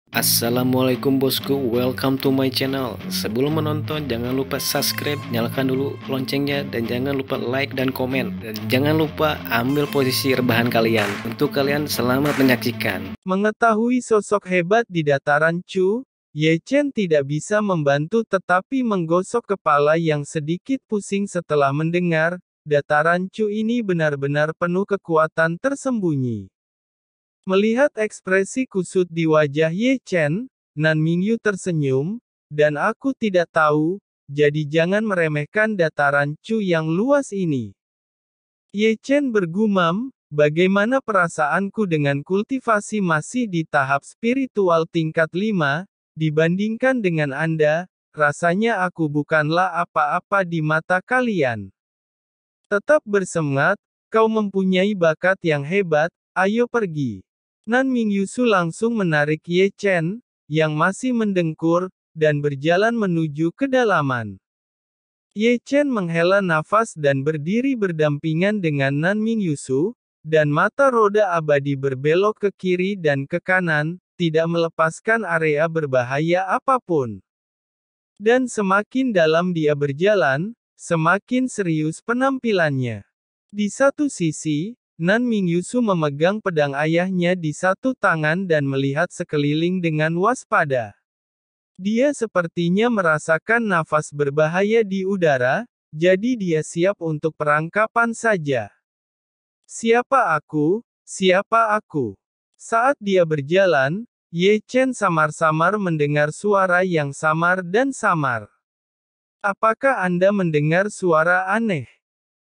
Assalamualaikum bosku, welcome to my channel. Sebelum menonton jangan lupa subscribe, nyalakan dulu loncengnya, dan jangan lupa like dan komen. Dan jangan lupa ambil posisi rebahan kalian. Untuk kalian selamat menyaksikan. Mengetahui sosok hebat di dataran Chu, Ye Chen tidak bisa membantu tetapi menggosok kepala yang sedikit pusing setelah mendengar, dataran Chu ini benar-benar penuh kekuatan tersembunyi. Melihat ekspresi kusut di wajah Ye Chen, Nan Mingyu tersenyum, dan aku tidak tahu, jadi jangan meremehkan dataran Chu yang luas ini. Ye Chen bergumam, bagaimana perasaanku dengan kultivasi masih di tahap spiritual tingkat 5, dibandingkan dengan Anda, rasanya aku bukanlah apa-apa di mata kalian. Tetap bersemangat, kau mempunyai bakat yang hebat, ayo pergi. Nan Mingyusu langsung menarik Ye Chen, yang masih mendengkur, dan berjalan menuju kedalaman. Ye Chen menghela nafas dan berdiri berdampingan dengan Nan Mingyusu, dan mata roda abadi berbelok ke kiri dan ke kanan, tidak melepaskan area berbahaya apapun. Dan semakin dalam dia berjalan, semakin serius penampilannya. Di satu sisi, Nan Mingyusu memegang pedang ayahnya di satu tangan dan melihat sekeliling dengan waspada. Dia sepertinya merasakan nafas berbahaya di udara, jadi dia siap untuk perangkapan saja. Siapa aku? Siapa aku? Saat dia berjalan, Ye Chen samar-samar mendengar suara yang samar dan samar. Apakah Anda mendengar suara aneh?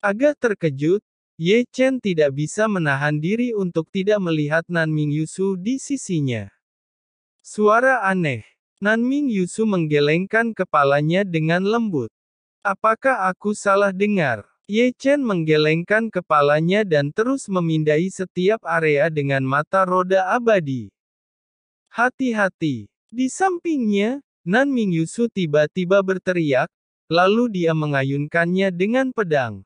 Agak terkejut, Ye Chen tidak bisa menahan diri untuk tidak melihat Nan Mingyusu di sisinya. Suara aneh. Nan Mingyusu menggelengkan kepalanya dengan lembut. Apakah aku salah dengar? Ye Chen menggelengkan kepalanya dan terus memindai setiap area dengan mata roda abadi. Hati-hati. Di sampingnya, Nan Mingyusu tiba-tiba berteriak, lalu dia mengayunkannya dengan pedang.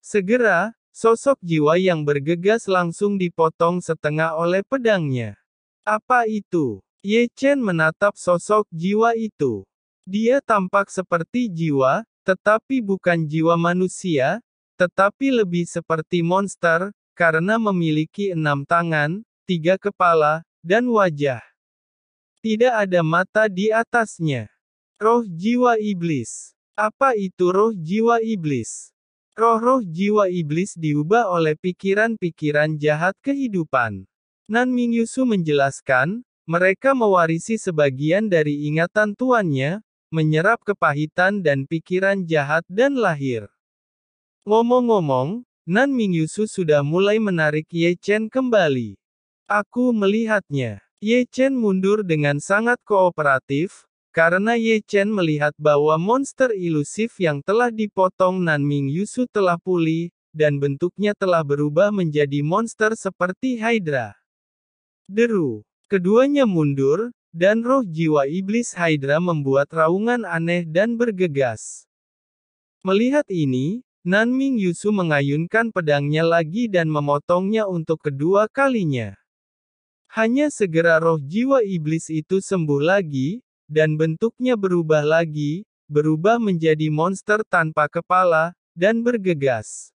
Segera, sosok jiwa yang bergegas langsung dipotong setengah oleh pedangnya. Apa itu? Ye Chen menatap sosok jiwa itu. Dia tampak seperti jiwa, tetapi bukan jiwa manusia, tetapi lebih seperti monster, karena memiliki 6 tangan, 3 kepala, dan wajah. Tidak ada mata di atasnya. Roh jiwa iblis. Apa itu roh jiwa iblis? Roh-roh jiwa iblis diubah oleh pikiran-pikiran jahat kehidupan. Nan Mingyusu menjelaskan, mereka mewarisi sebagian dari ingatan tuannya, menyerap kepahitan dan pikiran jahat dan lahir. Ngomong-ngomong, Nan Mingyusu sudah mulai menarik Ye Chen kembali. Aku melihatnya. Ye Chen mundur dengan sangat kooperatif, karena Ye Chen melihat bahwa monster ilusif yang telah dipotong Nan Mingyusu telah pulih, dan bentuknya telah berubah menjadi monster seperti Hydra. Deru. Keduanya mundur, dan roh jiwa iblis Hydra membuat raungan aneh dan bergegas. Melihat ini, Nan Mingyusu mengayunkan pedangnya lagi dan memotongnya untuk kedua kalinya. Hanya segera roh jiwa iblis itu sembuh lagi, dan bentuknya berubah lagi, berubah menjadi monster tanpa kepala, dan bergegas.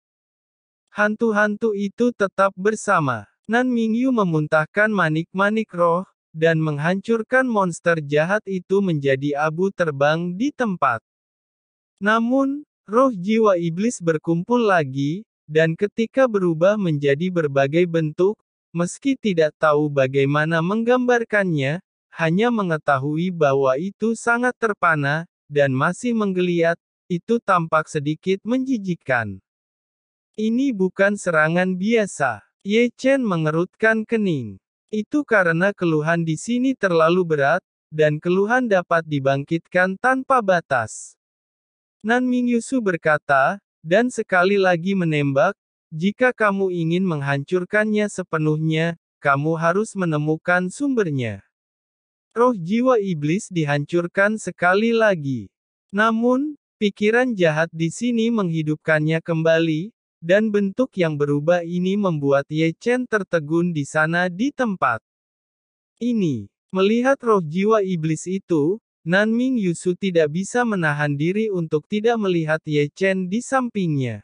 Hantu-hantu itu tetap bersama. Nan Mingyu memuntahkan manik-manik roh, dan menghancurkan monster jahat itu menjadi abu terbang di tempat. Namun, roh jiwa iblis berkumpul lagi, dan ketika berubah menjadi berbagai bentuk, meski tidak tahu bagaimana menggambarkannya, hanya mengetahui bahwa itu sangat terpana, dan masih menggeliat, itu tampak sedikit menjijikkan. Ini bukan serangan biasa. Ye Chen mengerutkan kening. Itu karena keluhan di sini terlalu berat, dan keluhan dapat dibangkitkan tanpa batas. Nan Mingyusu berkata, dan sekali lagi menembak, jika kamu ingin menghancurkannya sepenuhnya, kamu harus menemukan sumbernya. Roh jiwa iblis dihancurkan sekali lagi. Namun, pikiran jahat di sini menghidupkannya kembali, dan bentuk yang berubah ini membuat Ye Chen tertegun di sana di tempat. Ini, Melihat roh jiwa iblis itu, Nanming Yusu tidak bisa menahan diri untuk tidak melihat Ye Chen di sampingnya.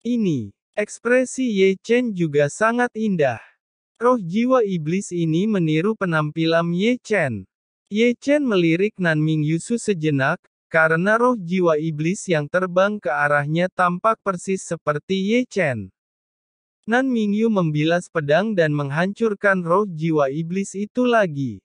Ini, ekspresi Ye Chen juga sangat indah. Roh jiwa iblis ini meniru penampilan Ye Chen. Ye Chen melirik Nanming Yusu sejenak, karena roh jiwa iblis yang terbang ke arahnya tampak persis seperti Ye Chen. Nan Mingyu membilas pedang dan menghancurkan roh jiwa iblis itu lagi.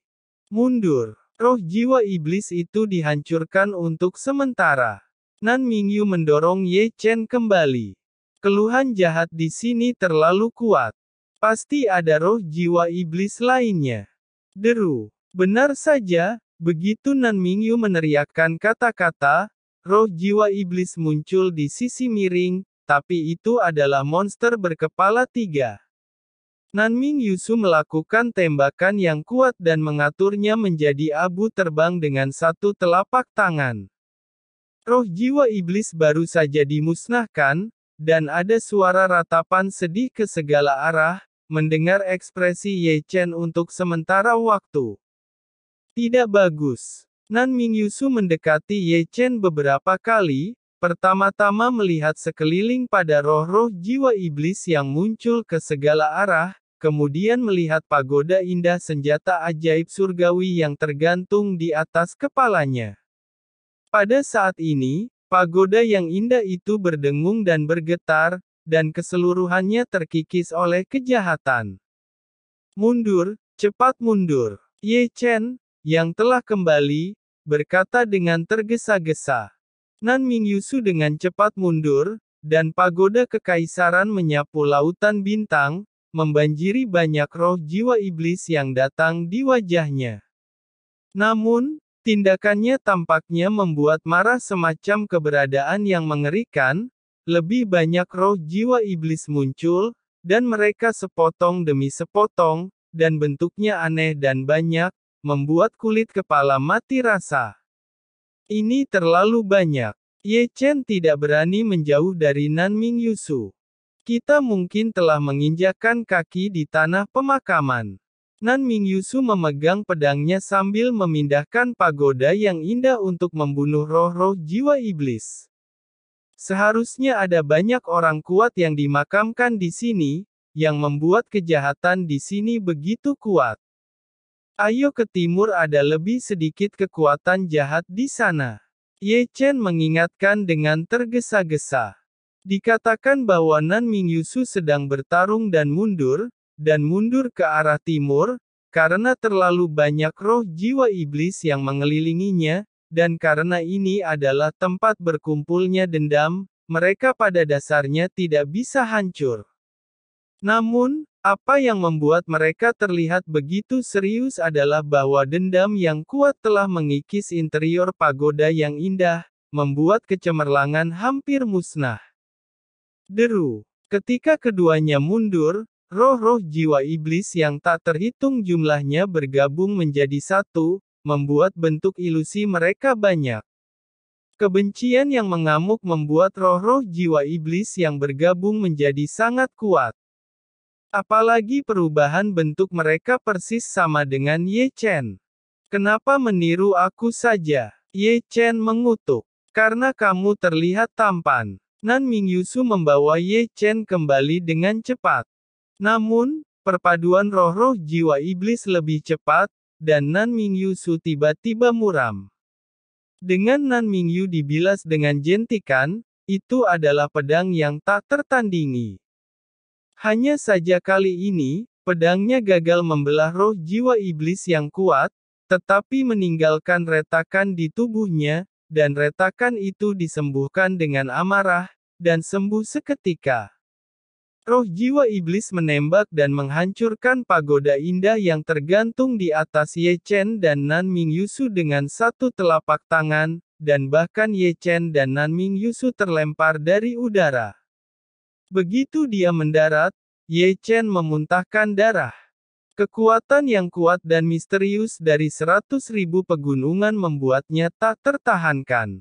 Mundur. Roh jiwa iblis itu dihancurkan untuk sementara. Nan Mingyu mendorong Ye Chen kembali. Keluhan jahat di sini terlalu kuat. Pasti ada roh jiwa iblis lainnya. Deru. Benar saja, begitu Nan Mingyu meneriakkan kata-kata, roh jiwa iblis muncul di sisi miring, tapi itu adalah monster berkepala 3. Nanming Yusu melakukan tembakan yang kuat dan mengaturnya menjadi abu terbang dengan satu telapak tangan. Roh jiwa iblis baru saja dimusnahkan, dan ada suara ratapan sedih ke segala arah, mendengar ekspresi Ye Chen untuk sementara waktu. Tidak bagus. Nanming Yusu mendekati Ye Chen beberapa kali, pertama-tama melihat sekeliling pada roh-roh jiwa iblis yang muncul ke segala arah, kemudian melihat pagoda indah senjata ajaib surgawi yang tergantung di atas kepalanya. Pada saat ini, pagoda yang indah itu berdengung dan bergetar, dan keseluruhannya terkikis oleh kejahatan. Mundur, cepat mundur. Ye Chen, yang telah kembali, berkata dengan tergesa-gesa. Nanming Yusu dengan cepat mundur, dan pagoda kekaisaran menyapu lautan bintang, membanjiri banyak roh jiwa iblis yang datang di wajahnya. Namun, tindakannya tampaknya membuat marah semacam keberadaan yang mengerikan, lebih banyak roh jiwa iblis muncul, dan mereka sepotong demi sepotong, dan bentuknya aneh dan banyak, membuat kulit kepala mati rasa. Ini terlalu banyak. Ye Chen tidak berani menjauh dari Nanming Yusu. Kita mungkin telah menginjakkan kaki di tanah pemakaman. Nanming Yusu memegang pedangnya sambil memindahkan pagoda yang indah untuk membunuh roh-roh jiwa iblis. Seharusnya ada banyak orang kuat yang dimakamkan di sini, yang membuat kejahatan di sini begitu kuat. Ayo ke timur, ada lebih sedikit kekuatan jahat di sana. Ye Chen mengingatkan dengan tergesa-gesa. Dikatakan bahwa Nanming Yusu sedang bertarung dan mundur ke arah timur, karena terlalu banyak roh jiwa iblis yang mengelilinginya, dan karena ini adalah tempat berkumpulnya dendam, mereka pada dasarnya tidak bisa hancur. Namun, apa yang membuat mereka terlihat begitu serius adalah bahwa dendam yang kuat telah mengikis interior pagoda yang indah, membuat kecemerlangan hampir musnah. Deru. Ketika keduanya mundur, roh-roh jiwa iblis yang tak terhitung jumlahnya bergabung menjadi satu, membuat bentuk ilusi mereka banyak. Kebencian yang mengamuk membuat roh-roh jiwa iblis yang bergabung menjadi sangat kuat. Apalagi perubahan bentuk mereka persis sama dengan Ye Chen. Kenapa meniru aku saja? Ye Chen mengutuk. Karena kamu terlihat tampan. Nanming Yusu membawa Ye Chen kembali dengan cepat. Namun, perpaduan roh-roh jiwa iblis lebih cepat, dan Nanming Yusu tiba-tiba muram. Dengan Nanming Yu dibilas dengan jentikan, itu adalah pedang yang tak tertandingi. Hanya saja kali ini, pedangnya gagal membelah roh jiwa iblis yang kuat, tetapi meninggalkan retakan di tubuhnya, dan retakan itu disembuhkan dengan amarah, dan sembuh seketika. Roh jiwa iblis menembak dan menghancurkan pagoda indah yang tergantung di atas Ye Chen dan Nanming Yusu dengan satu telapak tangan, dan bahkan Ye Chen dan Nanming Yusu terlempar dari udara. Begitu dia mendarat, Ye Chen memuntahkan darah. Kekuatan yang kuat dan misterius dari 100.000 pegunungan membuatnya tak tertahankan.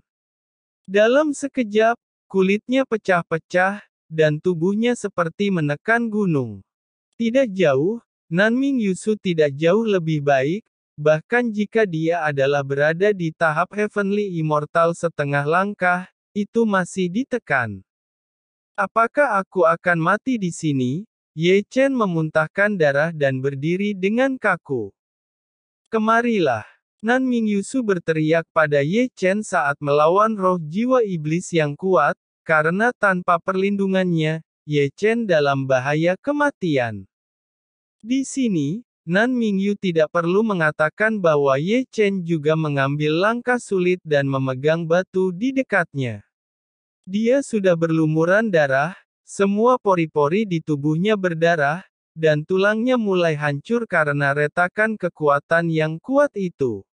Dalam sekejap, kulitnya pecah-pecah, dan tubuhnya seperti menekan gunung. Tidak jauh, Nanming Yusu tidak jauh lebih baik, bahkan jika dia adalah berada di tahap Heavenly Immortal setengah langkah, itu masih ditekan. Apakah aku akan mati di sini? Ye Chen memuntahkan darah dan berdiri dengan kaku. Kemarilah. Nan Mingyusu berteriak pada Ye Chen saat melawan roh jiwa iblis yang kuat, karena tanpa perlindungannya, Ye Chen dalam bahaya kematian. Di sini, Nan Mingyu tidak perlu mengatakan bahwa Ye Chen juga mengambil langkah sulit dan memegang batu di dekatnya. Dia sudah berlumuran darah, semua pori-pori di tubuhnya berdarah, dan tulangnya mulai hancur karena retakan kekuatan yang kuat itu.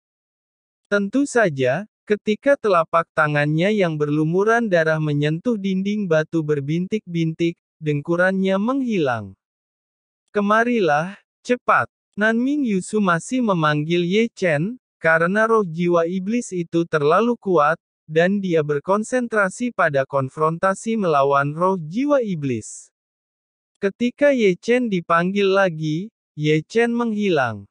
Tentu saja, ketika telapak tangannya yang berlumuran darah menyentuh dinding batu berbintik-bintik, dengkurannya menghilang. Kemarilah, cepat. Nan Mingyusu masih memanggil Ye Chen, karena roh jiwa iblis itu terlalu kuat, dan dia berkonsentrasi pada konfrontasi melawan roh jiwa iblis. Ketika Ye Chen dipanggil lagi, Ye Chen menghilang.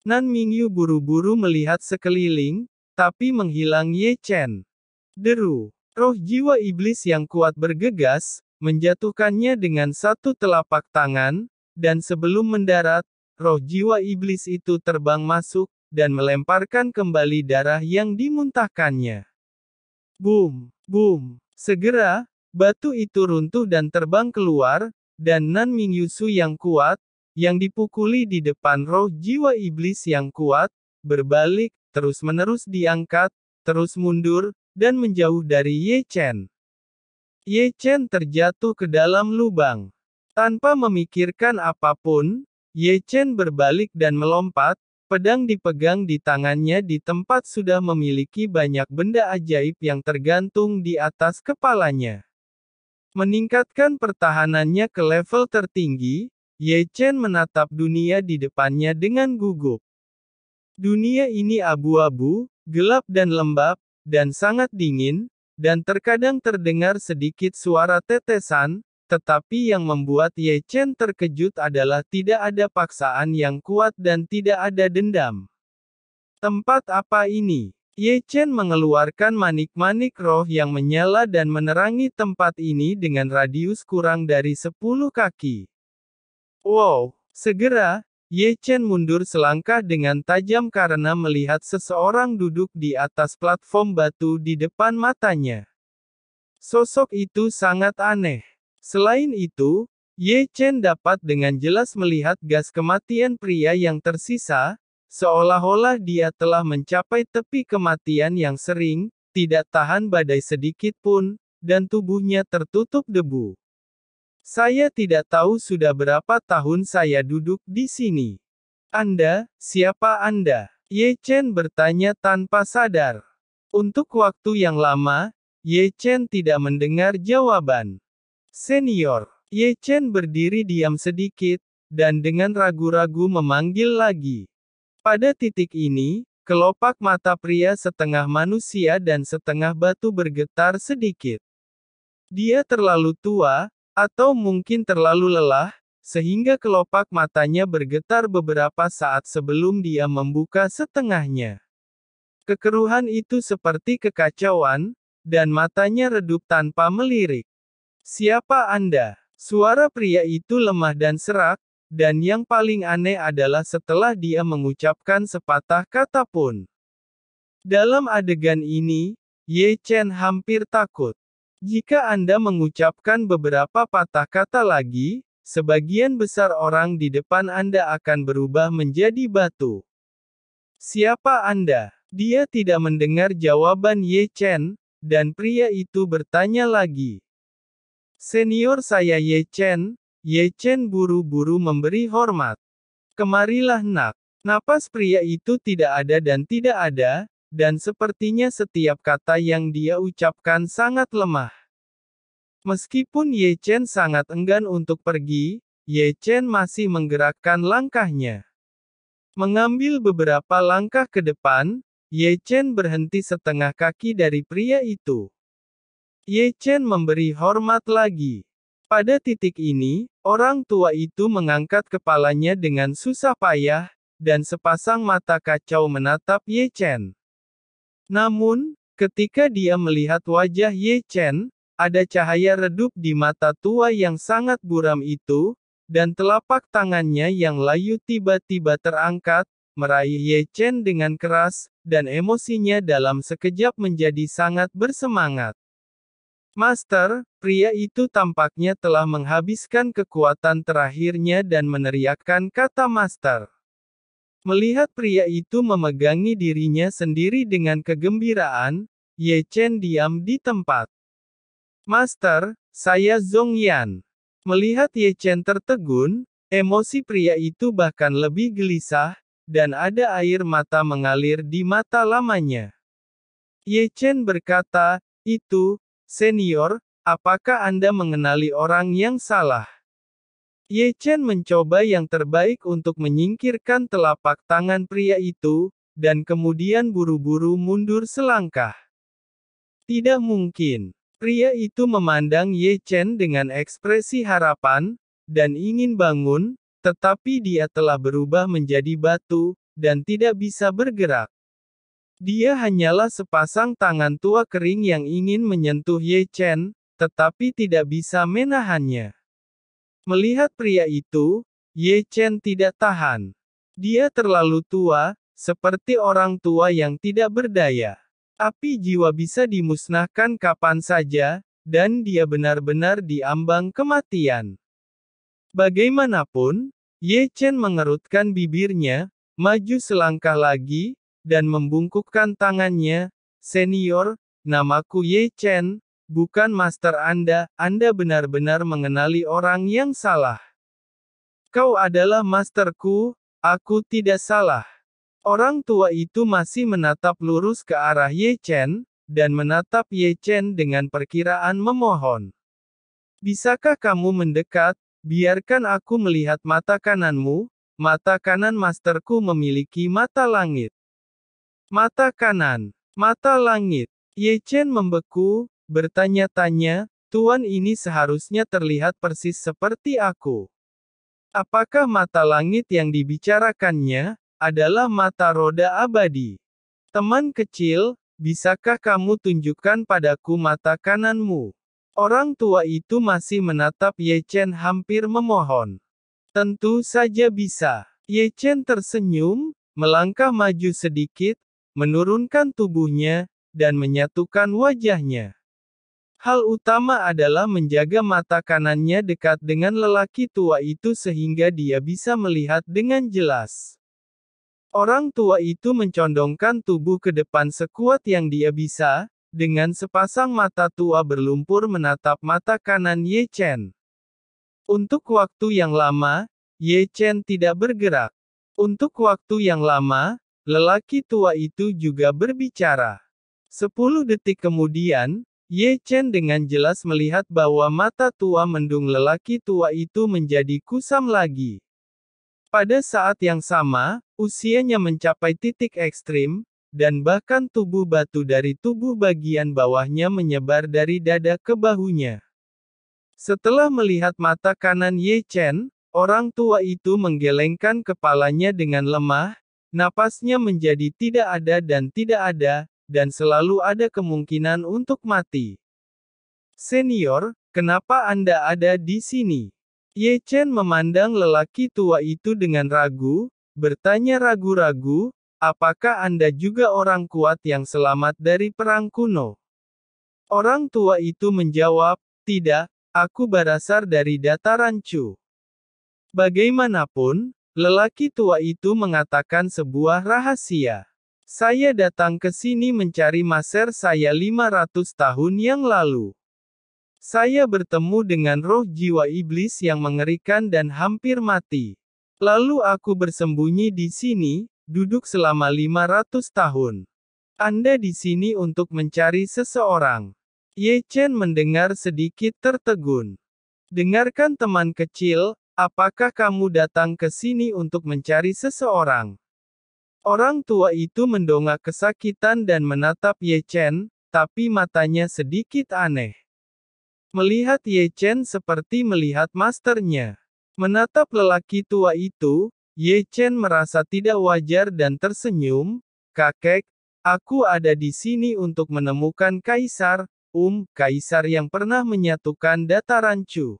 Nan Mingyu buru-buru melihat sekeliling, tapi menghilang Ye Chen. Deru. Roh jiwa iblis yang kuat bergegas, menjatuhkannya dengan satu telapak tangan, dan sebelum mendarat, roh jiwa iblis itu terbang masuk, dan melemparkan kembali darah yang dimuntahkannya. Boom! Boom! Segera, batu itu runtuh dan terbang keluar, dan Nan Mingyusu yang kuat, yang dipukuli di depan roh jiwa iblis yang kuat, berbalik, terus-menerus diangkat, terus mundur, dan menjauh dari Ye Chen. Ye Chen terjatuh ke dalam lubang. Tanpa memikirkan apapun, Ye Chen berbalik dan melompat, pedang dipegang di tangannya di tempat sudah memiliki banyak benda ajaib yang tergantung di atas kepalanya. Meningkatkan pertahanannya ke level tertinggi, Ye Chen menatap dunia di depannya dengan gugup. Dunia ini abu-abu, gelap dan lembab, dan sangat dingin, dan terkadang terdengar sedikit suara tetesan, tetapi yang membuat Ye Chen terkejut adalah tidak ada paksaan yang kuat dan tidak ada dendam. Tempat apa ini? Ye Chen mengeluarkan manik-manik roh yang menyala dan menerangi tempat ini dengan radius kurang dari 10 kaki. Wow! Segera, Ye Chen mundur selangkah dengan tajam karena melihat seseorang duduk di atas platform batu di depan matanya. Sosok itu sangat aneh. Selain itu, Ye Chen dapat dengan jelas melihat gas kematian pria yang tersisa, seolah-olah dia telah mencapai tepi kematian yang sering, tidak tahan badai sedikit pun, dan tubuhnya tertutup debu. Saya tidak tahu sudah berapa tahun saya duduk di sini. Anda, siapa Anda? Ye Chen bertanya tanpa sadar. Untuk waktu yang lama, Ye Chen tidak mendengar jawaban. Senior. Ye Chen berdiri diam sedikit, dan dengan ragu-ragu memanggil lagi. Pada titik ini, kelopak mata pria setengah manusia dan setengah batu bergetar sedikit. Dia terlalu tua, atau mungkin terlalu lelah, sehingga kelopak matanya bergetar beberapa saat sebelum dia membuka setengahnya. Kekeruhan itu seperti kekacauan, dan matanya redup tanpa melirik. Siapa Anda? Suara pria itu lemah dan serak, dan yang paling aneh adalah setelah dia mengucapkan sepatah kata pun. Dalam adegan ini, Ye Chen hampir takut. Jika Anda mengucapkan beberapa patah kata lagi, sebagian besar orang di depan Anda akan berubah menjadi batu. Siapa Anda? Dia tidak mendengar jawaban Ye Chen, dan pria itu bertanya lagi. Senior saya Ye Chen. Ye Chen buru-buru memberi hormat. Kemarilah nak. Napas pria itu tidak ada dan tidak ada, dan sepertinya setiap kata yang dia ucapkan sangat lemah. Meskipun Ye Chen sangat enggan untuk pergi, Ye Chen masih menggerakkan langkahnya. Mengambil beberapa langkah ke depan, Ye Chen berhenti setengah kaki dari pria itu. Ye Chen memberi hormat lagi. Pada titik ini, orang tua itu mengangkat kepalanya dengan susah payah, dan sepasang mata kacau menatap Ye Chen. Namun, ketika dia melihat wajah Ye Chen, ada cahaya redup di mata tua yang sangat buram itu, dan telapak tangannya yang layu tiba-tiba terangkat, meraih Ye Chen dengan keras, dan emosinya dalam sekejap menjadi sangat bersemangat. Master, pria itu tampaknya telah menghabiskan kekuatan terakhirnya dan meneriakkan kata Master. Melihat pria itu memegangi dirinya sendiri dengan kegembiraan, Ye Chen diam di tempat. Master, saya Zhong Yan. Melihat Ye Chen tertegun, emosi pria itu bahkan lebih gelisah, dan ada air mata mengalir di mata lamanya. Ye Chen berkata, "Itu, Senior, apakah Anda mengenali orang yang salah?" Ye Chen mencoba yang terbaik untuk menyingkirkan telapak tangan pria itu, dan kemudian buru-buru mundur selangkah. Tidak mungkin. Pria itu memandang Ye Chen dengan ekspresi harapan, dan ingin bangun, tetapi dia telah berubah menjadi batu, dan tidak bisa bergerak. Dia hanyalah sepasang tangan tua kering yang ingin menyentuh Ye Chen, tetapi tidak bisa menahannya. Melihat pria itu, Ye Chen tidak tahan. Dia terlalu tua, seperti orang tua yang tidak berdaya. Api jiwa bisa dimusnahkan kapan saja, dan dia benar-benar diambang kematian. Bagaimanapun, Ye Chen mengerutkan bibirnya, maju selangkah lagi, dan membungkukkan tangannya. "Senior, namaku Ye Chen, bukan Master Anda benar-benar mengenali orang yang salah. Kau adalah Masterku, aku tidak salah." Orang tua itu masih menatap lurus ke arah Ye Chen, dan menatap Ye Chen dengan perkiraan memohon. "Bisakah kamu mendekat, biarkan aku melihat mata kananmu?" Mata kanan Masterku memiliki mata langit. Mata kanan. Mata langit. Ye Chen membeku, bertanya-tanya, "Tuan ini seharusnya terlihat persis seperti aku. Apakah mata langit yang dibicarakannya, adalah mata roda abadi?" "Teman kecil, bisakah kamu tunjukkan padaku mata kananmu?" Orang tua itu masih menatap Ye Chen hampir memohon. "Tentu saja bisa." Ye Chen tersenyum, melangkah maju sedikit, menurunkan tubuhnya, dan menyatukan wajahnya. Hal utama adalah menjaga mata kanannya dekat dengan lelaki tua itu sehingga dia bisa melihat dengan jelas. Orang tua itu mencondongkan tubuh ke depan sekuat yang dia bisa, dengan sepasang mata tua berlumpur menatap mata kanan Ye Chen. Untuk waktu yang lama, Ye Chen tidak bergerak. Untuk waktu yang lama, lelaki tua itu juga berbicara. 10 detik kemudian, Ye Chen dengan jelas melihat bahwa mata tua mendung lelaki tua itu menjadi kusam lagi. Pada saat yang sama, usianya mencapai titik ekstrim, dan bahkan tubuh batu dari tubuh bagian bawahnya menyebar dari dada ke bahunya. Setelah melihat mata kanan Ye Chen, orang tua itu menggelengkan kepalanya dengan lemah, napasnya menjadi tidak ada, dan selalu ada kemungkinan untuk mati. "Senior, kenapa Anda ada di sini?" Ye Chen memandang lelaki tua itu dengan ragu, bertanya ragu-ragu, "Apakah Anda juga orang kuat yang selamat dari perang kuno?" Orang tua itu menjawab, "Tidak, aku berasal dari dataran Chu." Bagaimanapun, lelaki tua itu mengatakan sebuah rahasia. "Saya datang ke sini mencari master saya 500 tahun yang lalu. Saya bertemu dengan roh jiwa iblis yang mengerikan dan hampir mati. Lalu aku bersembunyi di sini, duduk selama 500 tahun. Anda di sini untuk mencari seseorang." Ye Chen mendengar sedikit tertegun. "Dengarkan teman kecil, apakah kamu datang ke sini untuk mencari seseorang?" Orang tua itu mendongak kesakitan dan menatap Ye Chen, tapi matanya sedikit aneh. Melihat Ye Chen seperti melihat masternya. Menatap lelaki tua itu, Ye Chen merasa tidak wajar dan tersenyum, "Kakek, aku ada di sini untuk menemukan Kaisar, Kaisar yang pernah menyatukan dataran Chu."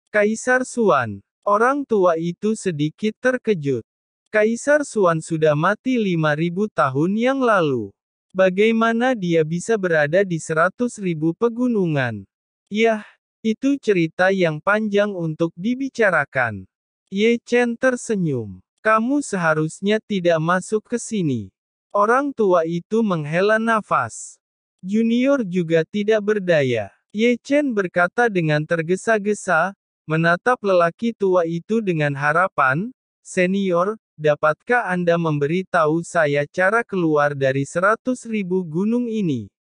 Kaisar Xuan. Orang tua itu sedikit terkejut. Kaisar Xuan sudah mati 5.000 tahun yang lalu. Bagaimana dia bisa berada di 100.000 pegunungan? Yah, itu cerita yang panjang untuk dibicarakan. Ye Chen tersenyum. "Kamu seharusnya tidak masuk ke sini." Orang tua itu menghela nafas. Junior juga tidak berdaya. Ye Chen berkata dengan tergesa-gesa, menatap lelaki tua itu dengan harapan, "Senior, dapatkah Anda memberitahu saya cara keluar dari 100.000 gunung ini?"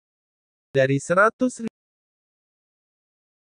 Dari 100.000